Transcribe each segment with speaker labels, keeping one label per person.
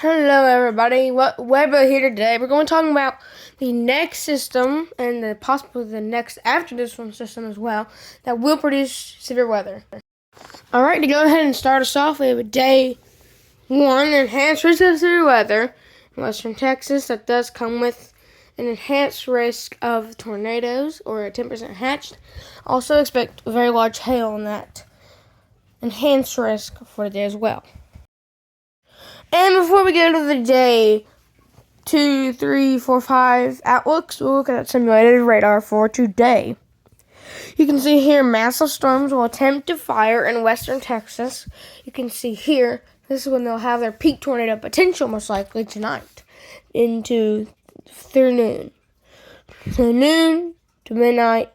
Speaker 1: Hello everybody, Weber here today. We're going to talk about the next system and possibly the next after this one system as well that will produce severe weather. Alright, to go ahead and start us off, we have a day 1, enhanced risk of severe weather in western Texas. That does come with an enhanced risk of tornadoes or a 10% hatched. Also expect very large hail in that enhanced risk for the day as well. And before we go to the day 2, 3, 4, 5 outlooks, we'll look at simulated radar for today. You can see here massive storms will attempt to fire in western Texas. You can see here, this is when they'll have their peak tornado potential most likely tonight through noon. So noon to midnight,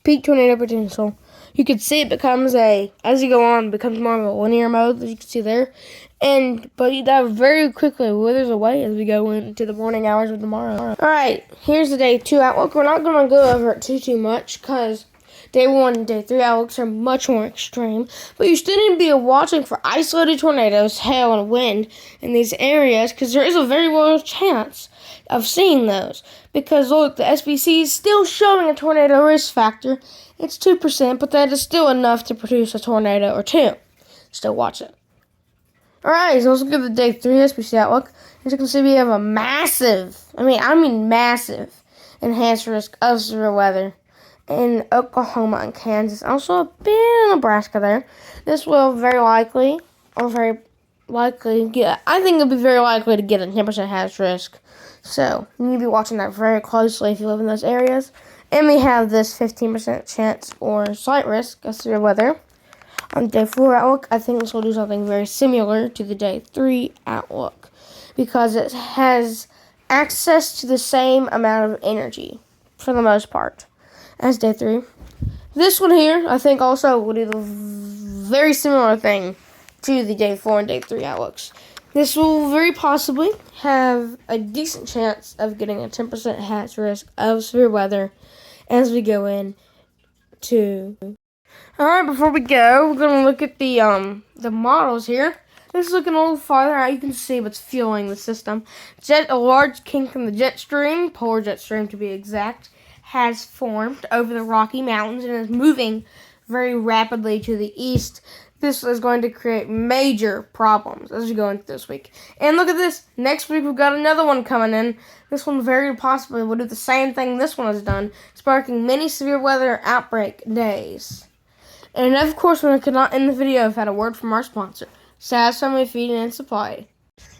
Speaker 1: peak tornado potential. You can see it becomes as you go on, becomes more of a linear mode, as you can see there. But that very quickly withers away as we go into the morning hours of tomorrow. Alright, here's the day 2 outlook. We're not going to go over it too much because day 1 and day 3 outlooks are much more extreme. But you still need to be watching for isolated tornadoes, hail, and wind in these areas because there is a very real chance of seeing those. Because look, the SPC is still showing a tornado risk factor. It's 2%, but that is still enough to produce a tornado or two. Still watch it. Alright, so let's look at the day 3 SPC outlook. As you can see, we have a massive enhanced risk of severe weather in Oklahoma and Kansas. Also a bit in Nebraska there. This will very likely get, I think it'll be very likely to get a 10% hazard risk. So, you need to be watching that very closely if you live in those areas. And we have this 15% chance or slight risk of severe weather. On day 4 outlook, I think this will do something very similar to the day 3 outlook because it has access to the same amount of energy for the most part as day 3. This one here, I think also will do the very similar thing to the day 4 and day 3 outlooks. This will very possibly have a decent chance of getting a 10% hazard risk of severe weather as we go in to... Alright, before we go, we're going to look at the models here. This is looking a little farther out. You can see what's fueling the system. A large kink in the jet stream, polar jet stream to be exact, has formed over the Rocky Mountains and is moving very rapidly to the east. This is going to create major problems as we go into this week. And look at this. Next week, we've got another one coming in. This one very possibly will do the same thing this one has done, sparking many severe weather outbreak days. And of course, when I could not end the video, I've had a word from our sponsor, Saz Family Feeding and Supply.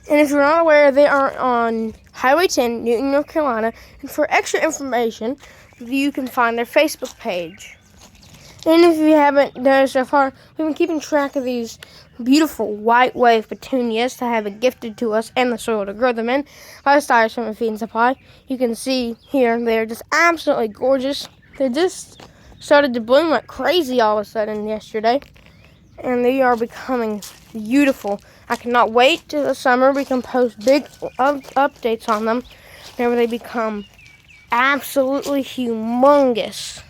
Speaker 1: And if you're not aware, they are on Highway 10, Newton, North Carolina. And for extra information, you can find their Facebook page. And if you haven't done it so far, we've been keeping track of these beautiful white wave petunias that have been gifted to us and the soil to grow them in by Saz Family Feeding and Supply. You can see here, they're just absolutely gorgeous. They just started to bloom like crazy all of a sudden yesterday, and they are becoming beautiful. I cannot wait till the summer we can post big updates on them whenever they become absolutely humongous.